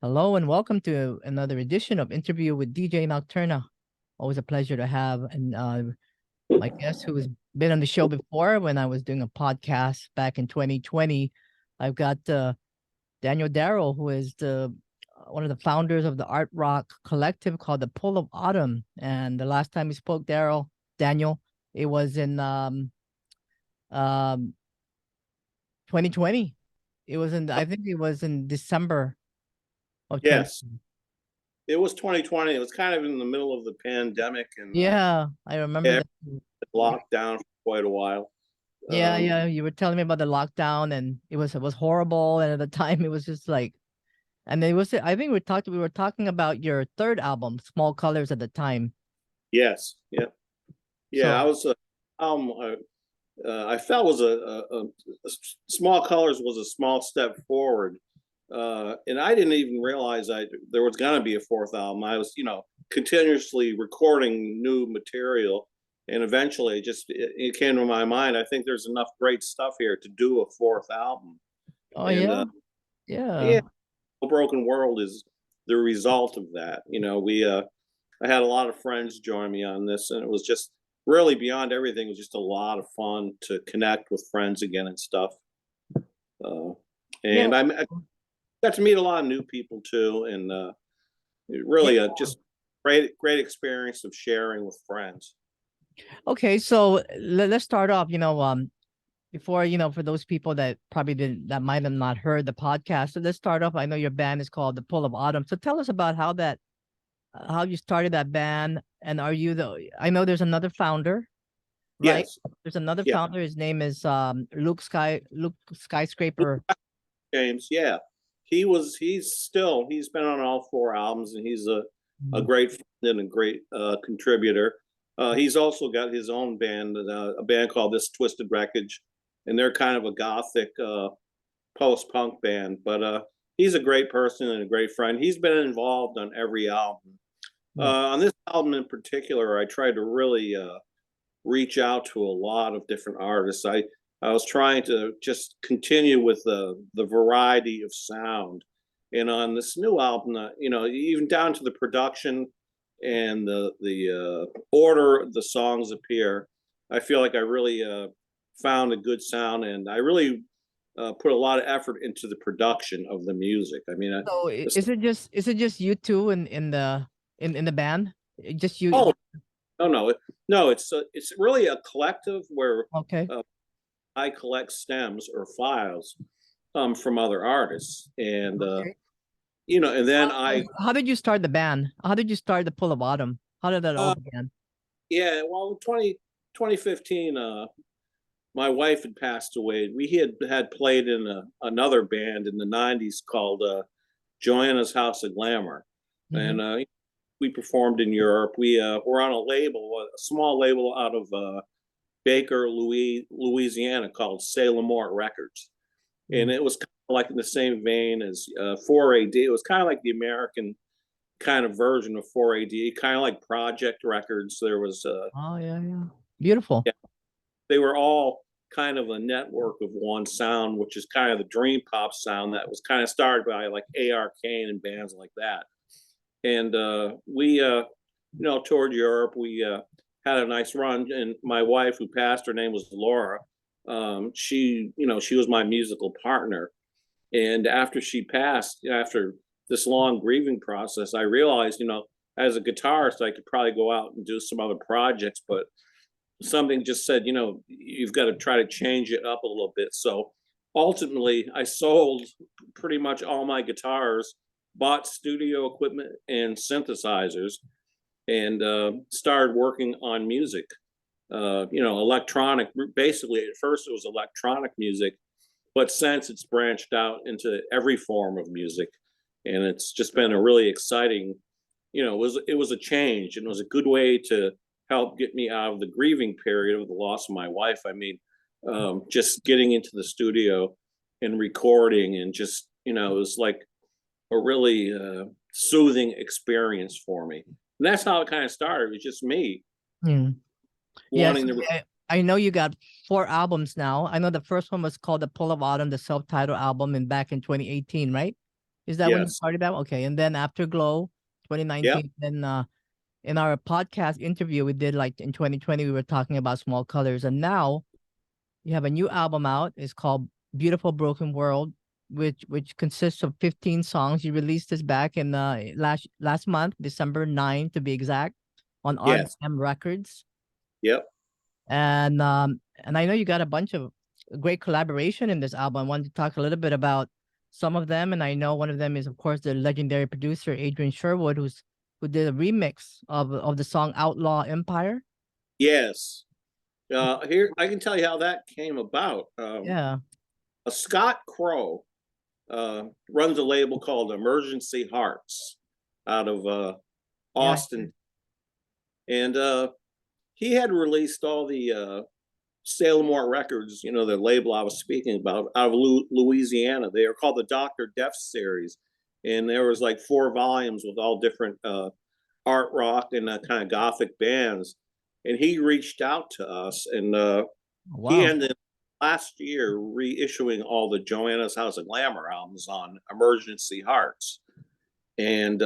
Hello and welcome to another edition of Interview with DJ Nocturna. Always a pleasure to have my guest who has been on the show before when I was doing a podcast back in 2020. I've got Daniel Darrow, who is the one of the founders of the art rock collective called the Pull of Autumn. And the last time we spoke, Daniel, it was in um 2020. I think it was in December of 20. Yes, it was 2020. It was kind of in the middle of the pandemic, and Yeah, I remember that. locked down for quite a while. Yeah. You were telling me about the lockdown, and it was horrible. And at the time, it was just like, and it was. I think we were talking about your third album, Small Colors, at the time. Yes, yeah. So I was. I felt was a Small Colors was a small step forward, and I didn't even realize there was going to be a fourth album. I was, continuously recording new material, and eventually, it came to my mind. I think there's enough great stuff here to do a fourth album. oh And yeah. A Broken World is the result of that. I had a lot of friends join me on this, and it was just really beyond everything. It was just a lot of fun to connect with friends again and stuff. And I got to meet a lot of new people too, and really just great experience of sharing with friends. Okay, so let's start off. Before for those people that that might have not heard the podcast. So let's start off. I know your band is called the Pull of Autumn. So tell us about how you started that band, and are you I know there's another founder, right? Yes. There's another Yeah. founder. His name is Luke Skyscraper. James, yeah. He's been on all four albums, and he's a great friend and a great contributor. He's also got his own band, a band called This Twisted Wreckage, and they're kind of a gothic post-punk band. But he's a great person and a great friend. He's been involved on every album. On this album in particular, I tried to really reach out to a lot of different artists. I was trying to just continue with the variety of sound, and on this new album, even down to the production and the order the songs appear, I feel like I really found a good sound, and I really put a lot of effort into the production of the music. I mean, So is it just you two in the band? Just you? oh no, it's really a collective where Okay. I collect stems or files from other artists, and Okay. and then How did you start the band? How did you start the Pull of Autumn? How did that all begin? yeah, well, 2015, my wife had passed away. We had played in another band in the 90s called Joanna's House of Glamour, Mm-hmm. and we performed in Europe. We were on a small label out of Baker, Louisiana, called Salem Records, and it was kind of like in the same vein as 4AD. It was kind of like the American kind of version of 4AD, kind of like Project Records. There was Oh yeah. Beautiful. yeah, they were all kind of a network of one sound, which is kind of the dream pop sound that was kind of started by like A.R. Kane and bands like that. And we toured Europe. We had a nice run, and my wife, who passed, her name was Laura. She was my musical partner, and after she passed, after this long grieving process, I realized, as a guitarist, I could probably go out and do some other projects, but something just said, you've got to try to change it up a little bit. So ultimately, I sold pretty much all my guitars, bought studio equipment and synthesizers, and started working on music. Electronic. Basically, at first it was electronic music, but since it's branched out into every form of music, and it's just been a really exciting. It was a change, and it was a good way to help get me out of the grieving period of the loss of my wife. I mean, just getting into the studio and recording, and just it was like a really soothing experience for me. And that's how it kind of started. It was just me wanting to. I know you got 4 albums now. I know the first one was called The Pull of Autumn, the self-titled album, back in 2018, right? Is that when you Yes. started that? Okay. And then Afterglow, Yep. 2019. Then in our podcast interview we did like in 2020, we were talking about Small Colors. And now you have a new album out. It's called Beautiful Broken World, which consists of 15 songs. You released this back in last month, December 9 to be exact, on Yes. RBM Records. Yep. And I know you got a bunch of great collaboration in this album. I wanted to talk a little bit about some of them, and I know one of them is, of course, the legendary producer Adrian Sherwood, who did a remix of the song Outlaw Empire. Yes. Here, I can tell you how that came about. Yeah, A Scott Crow runs a label called Emergency Hearts out of yeah, Austin, and he had released all the Salemore Records, you know, the label I was speaking about, out of Louisiana. They are called the Dr. Def series, and there was like 4 volumes with all different art rock and kind of gothic bands. And he reached out to us, and he wow, ended last year reissuing all the Joanna's House of Glamour albums on Emergency Hearts. And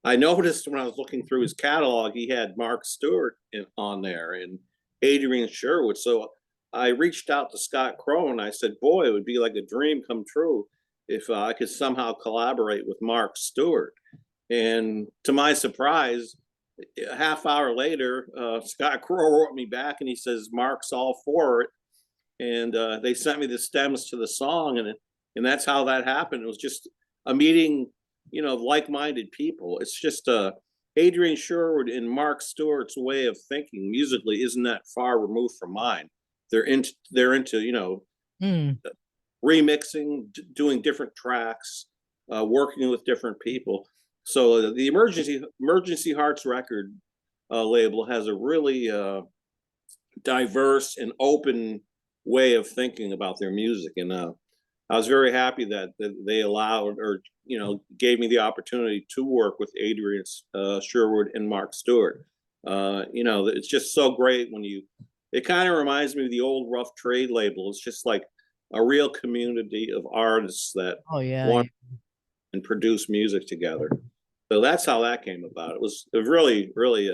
I noticed when I was looking through his catalog, he had Mark Stewart on there and Adrian Sherwood. So I reached out to Scott Crow and I said, boy, it would be like a dream come true if I could somehow collaborate with Mark Stewart. And to my surprise, a half hour later, Scott Crow wrote me back and he says, Mark's all for it. And they sent me the stems to the song, and that's how that happened. It was just a meeting, you know, of like-minded people. It's just Adrian Sherwood and Mark Stewart's way of thinking musically isn't that far removed from mine. They're into you know, mm, remixing, doing different tracks, working with different people. So the Emergency Hearts record label has a really diverse and open way of thinking about their music, and I was very happy that they allowed, or you know, gave me the opportunity to work with Adrian Sherwood and Mark Stewart. You know, it's just so great when you. It kind of reminds me of the old Rough Trade label. It's just like a real community of artists that oh yeah, want and produce music together. So that's how that came about. It was really, really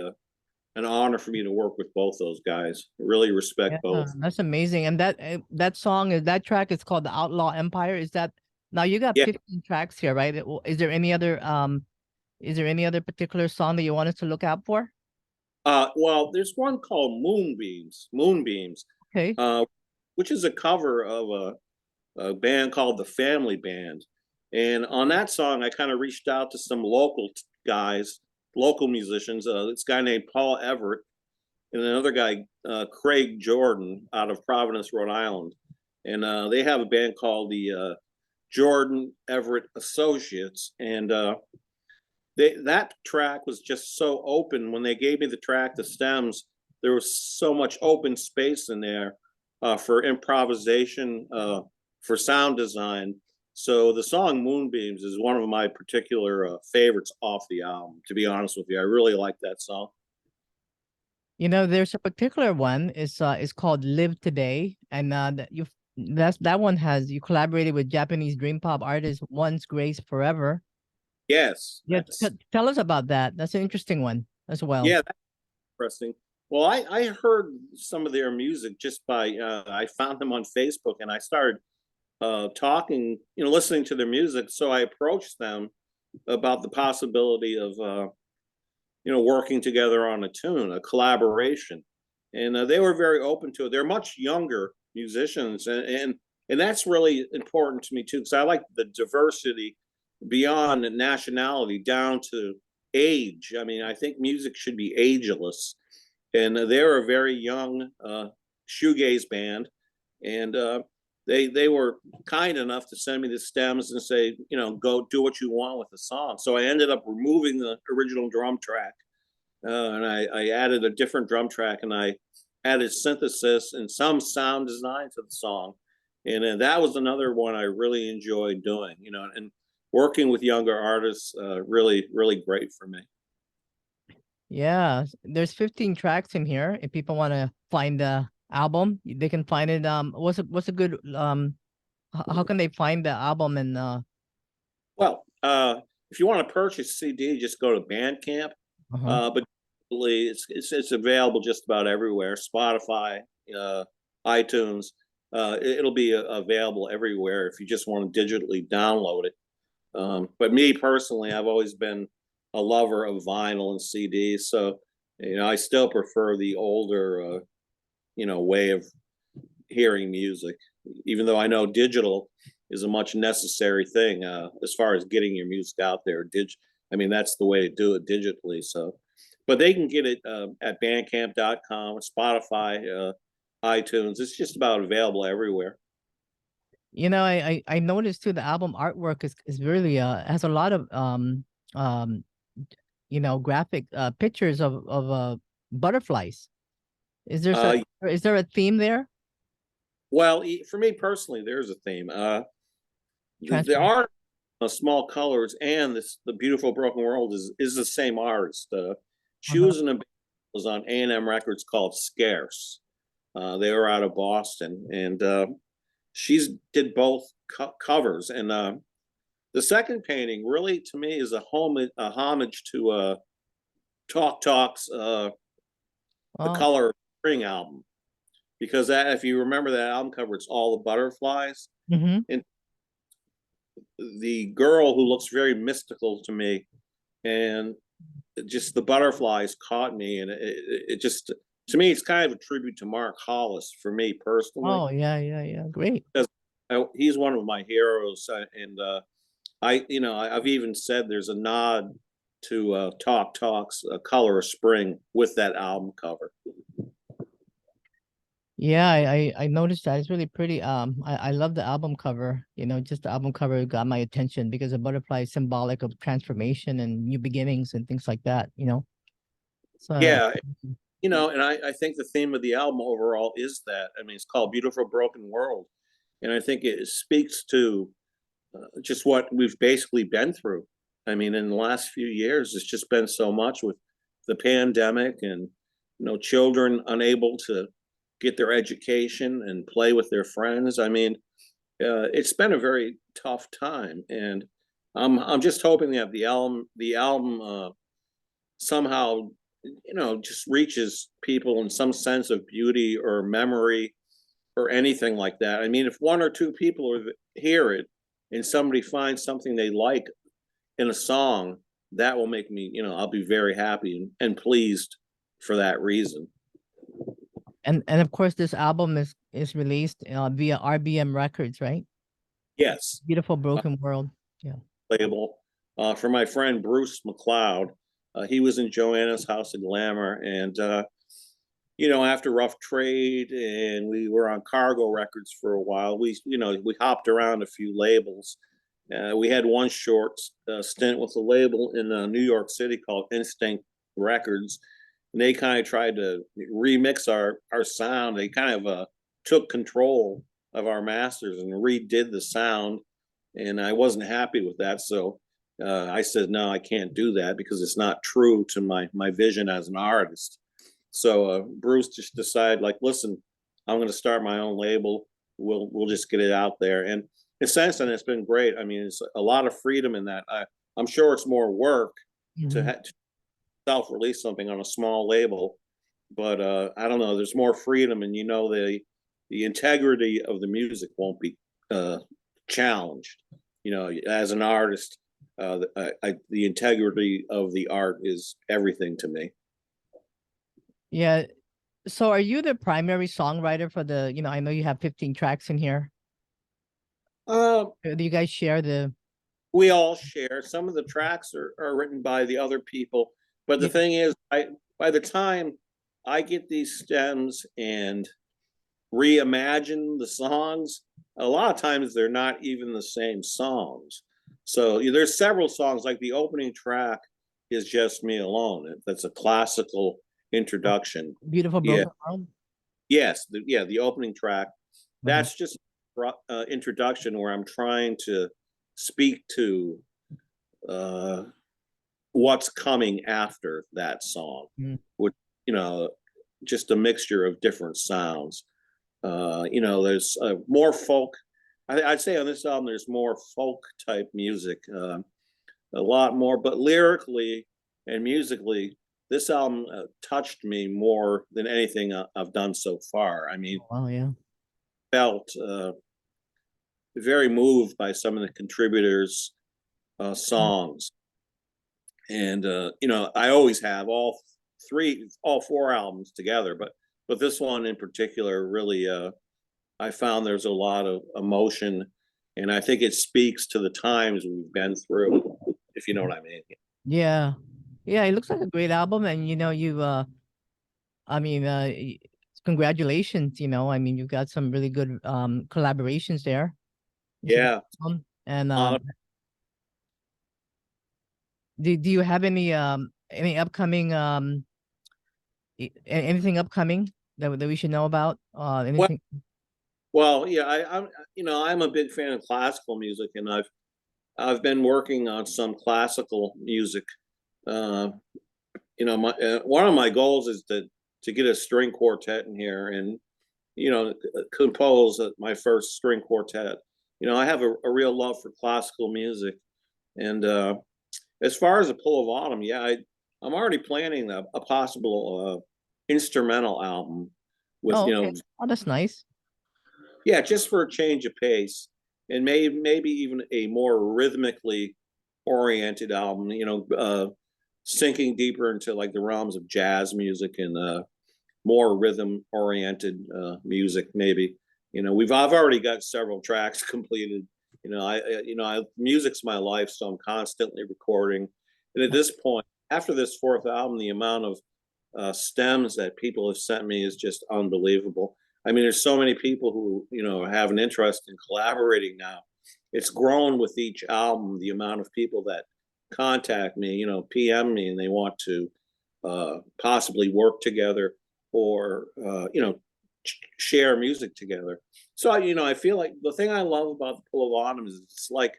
an honor for me to work with both those guys. Really respect yeah, both. that's amazing. And that song is that track is called the Outlaw Empire. Is that now you got Yeah. 15 tracks here, right? Is there any other particular song that you want us to look out for? Well, there's one called Moonbeams, Okay. uh, which is a cover of a band called the Family Band. And on that song, I kind of reached out to some local guys, local musicians. This guy named Paul Everett and another guy, Craig Jordan, out of Providence, Rhode Island. And they have a band called the Jordan Everett Associates. And that track was just so open. When they gave me the track, the stems, there was so much open space in there for improvisation, for sound design. So the song Moonbeams is one of my particular favorites off the album, to be honest with you. I really like that song. You know, there's a particular one. It's called Live Today, and that one has you collaborated with Japanese dream pop artist Once Grace Forever. Yes, Yeah, tell us about that. That's an interesting one as well. yeah, that's interesting. Well, I heard some of their music just by I found them on Facebook and I started talking, you know, listening to their music. So I approached them about the possibility of you know, working together on a tune, a collaboration, and they were very open to it. They're much younger musicians, and that's really important to me too, because I like the diversity beyond nationality down to age. I mean, I think music should be ageless, and they're a very young shoegaze band, and they were kind enough to send me the stems and say, you know, go do what you want with the song. So I ended up removing the original drum track, and I added a different drum track, and I added synthesis and some sound design to the song, and that was another one I really enjoyed doing. You know, and working with younger artists, really great for me. Yeah, there's 15 tracks in here. If people want to find the album, they can find it. What's a good how can they find the album and Well, if you want to purchase CD, just go to Bandcamp. Uh-huh. But it's available just about everywhere. Spotify, iTunes. It'll be available everywhere if you just want to digitally download it. But me personally, I've always been a lover of vinyl and CDs, so I still prefer the older, way of hearing music, even though I know digital is a much necessary thing as far as getting your music out there. I mean, that's the way to do it digitally. So, but they can get it at Bandcamp.com, Spotify, iTunes. It's just about available everywhere. I noticed too the album artwork is really has a lot of graphic pictures of butterflies. Uh, Is there a theme there? well, for me personally, there's a theme. There Transform. are small colors, and the beautiful broken world is the same artist. She Uh-huh. was in a was on A&M Records called Scarce. They were out of Boston, and she's did both covers. And the second painting, really, to me, is a homage to Talk Talk's The Oh. Color of Spring album, because if you remember that album cover, it's all the butterflies, Mm-hmm. and the girl who looks very mystical to me, and just the butterflies caught me, and it just, to me, it's kind of a tribute to Mark Hollis for me personally, Oh, yeah, yeah, yeah. Great. because he's one of my heroes, and I've even said there's a nod to Talk Talk's Color of Spring with that album cover. Yeah, I noticed that. It's really pretty. I love the album cover. Just the album cover got my attention because a butterfly is symbolic of transformation and new beginnings and things like that. So Yeah, and I think the theme of the album overall is that. I mean, it's called Beautiful Broken World. And I think it speaks to just what we've basically been through. I mean, in the last few years, it's just been so much with the pandemic and, children unable to get their education and play with their friends. I mean, it's been a very tough time. And I'm just hoping that the album somehow just reaches people in some sense of beauty or memory or anything like that. I mean, if one or two people hear it and somebody finds something they like in a song, that will make me, I'll be very happy and pleased for that reason. and of course this album is released via RBM Records, right? Yes, Beautiful Broken World. Yeah. label for my friend Bruce McLeod. He was in Joanna's House of Glamour, and after Rough Trade, and we were on Cargo Records for a while. We hopped around a few labels. We had one short stint with a label in New York City called Instinct Records, and they kind of tried to remix our sound. They kind of took control of our masters and redid the sound, and I wasn't happy with that. So I said, no, I can't do that because it's not true to my vision as an artist. So Bruce just decided, like, listen, I'm going to start my own label. We'll just get it out there, and since then it's been great. I mean, it's a lot of freedom in that. I'm sure it's more work Mhm. to self-release something on a small label, but I don't know. There's more freedom, and the integrity of the music won't be challenged. As an artist, the integrity of the art is everything to me. Yeah. So are you the primary songwriter for I know you have 15 tracks in here. Uh, Do you guys share the we all share. Some of the tracks are written by the other people, but the Yeah. thing is, by the time I get these stems and reimagine the songs, a lot of times they're not even the same songs. So there's several songs, like the opening track is Just Me Alone. That's a classical introduction. Beautiful Yeah. Broken World? Yes. The opening track. Uh-huh. That's just introduction where I'm trying to speak to what's coming after that song, Mm. which, just a mixture of different sounds. There's more folk I'd say on this album there's more folk type music, a lot more, but lyrically and musically, this album touched me more than anything I've done so far. I mean, Oh, yeah. felt very moved by some of the contributors' songs, and you know, I always have all four albums together, but this one in particular really, I found there's a lot of emotion, and I think it speaks to the times we've been through, if you know what I mean. Yeah. Yeah, it looks like a great album. And you I mean, congratulations, I mean, you've got some really good collaborations there. Yeah. And Uh, do you have any upcoming anything upcoming that we should know about? well, Anything? well, yeah, I'm I'm a big fan of classical music, and I've been working on some classical music. Uh, my one of my goals is to get a string quartet in here, and compose my first string quartet. I have a real love for classical music, and as far as the Pull of Autumn, yeah, I'm already planning a possible instrumental album with Oh, okay. Oh, that's nice. yeah, just for a change of pace, and maybe even a more rhythmically oriented album. Sinking deeper into like the realms of jazz music and more rhythm oriented music. Maybe I've already got several tracks completed. Music's my life, so I'm constantly recording. And at this point, after this fourth album, the amount of stems that people have sent me is just unbelievable. I mean, there's so many people who have an interest in collaborating now. It's grown with each album. The amount of people that contact me, PM me, and they want to possibly work together or share music together. So I feel like the thing I love about the Pull of Autumn is it's like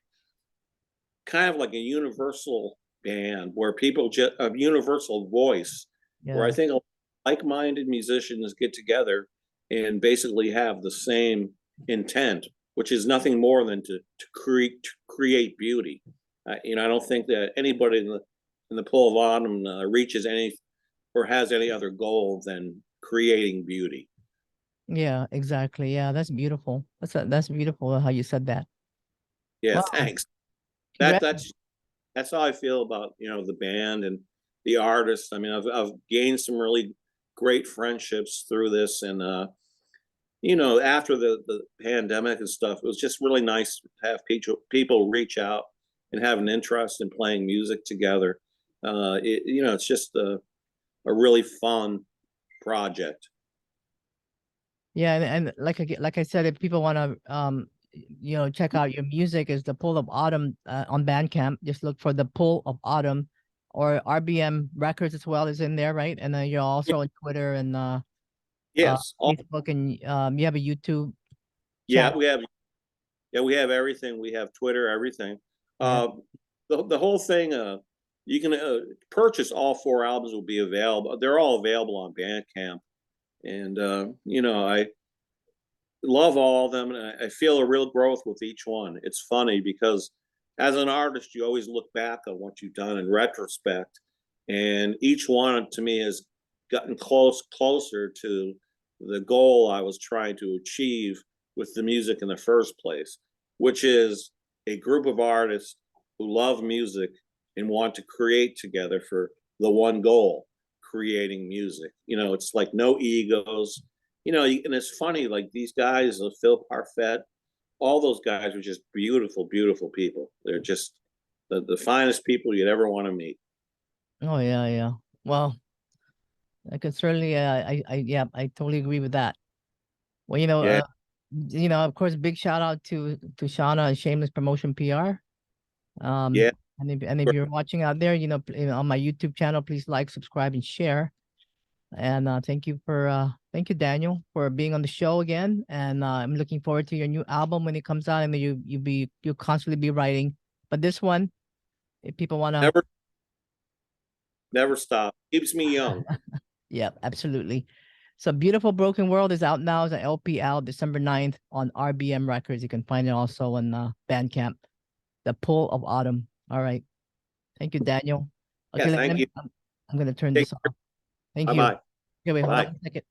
kind of like a universal band where people just a universal voice, where I Yeah. think like-minded musicians get together and basically have the same intent, which is nothing more than to create beauty. I don't think that anybody in the Pull of Autumn reaches any or has any other goal than creating beauty. Yeah, exactly. Yeah, that's beautiful. That's beautiful how you said that. Yeah, Wow. thanks. That Congrats. that's how I feel about the band and the artists. I mean, I've gained some really great friendships through this, and after the pandemic and stuff, it was just really nice to have people reach out and have an interest in playing music together. It's just a really fun project. Yeah, and like I said, if people want to check out your music, is the Pull of Autumn on Bandcamp. Just look for the Pull of Autumn, or RBM Records as well is in there, right? And then you're also on Twitter and Yes, Facebook, and you have a YouTube yeah, channel. we have everything. We have Twitter, everything. Yeah. Uh, the whole thing. You can purchase all four albums. Will be available. They're all available on Bandcamp, and I love all of them, and I feel a real growth with each one. It's funny because as an artist, you always look back on what you've done in retrospect, and each one to me has gotten closer to the goal I was trying to achieve with the music in the first place, which is a group of artists who love music and want to create together for the one goal, creating music. It's like no egos. And it's funny, like these guys, Phil Parfait, all those guys are just beautiful, beautiful people. They're just the finest people you'd ever want to meet. Oh, yeah, yeah. Well, I could certainly yeah, I totally agree with that. Well, Yeah, of course, big shout out to Shauna and Shameless Promotion PR. yeah. And if you're watching out there, on my YouTube channel, please like, subscribe, and share. And thank you, Daniel, for being on the show again. And I'm looking forward to your new album when it comes out. And you'll constantly be writing. But this one, if people wanna, Never stop. Keeps me young. yeah, absolutely. So Beautiful Broken World is out now. It's an LP out December 9th on RBM Records. You can find it also on Bandcamp. The Pull of Autumn. All right. Thank you, Daniel. Yeah, thank you. I'm going to turn Take this off. Thank you. Bye-bye. Okay, wait, hold on Bye. a second.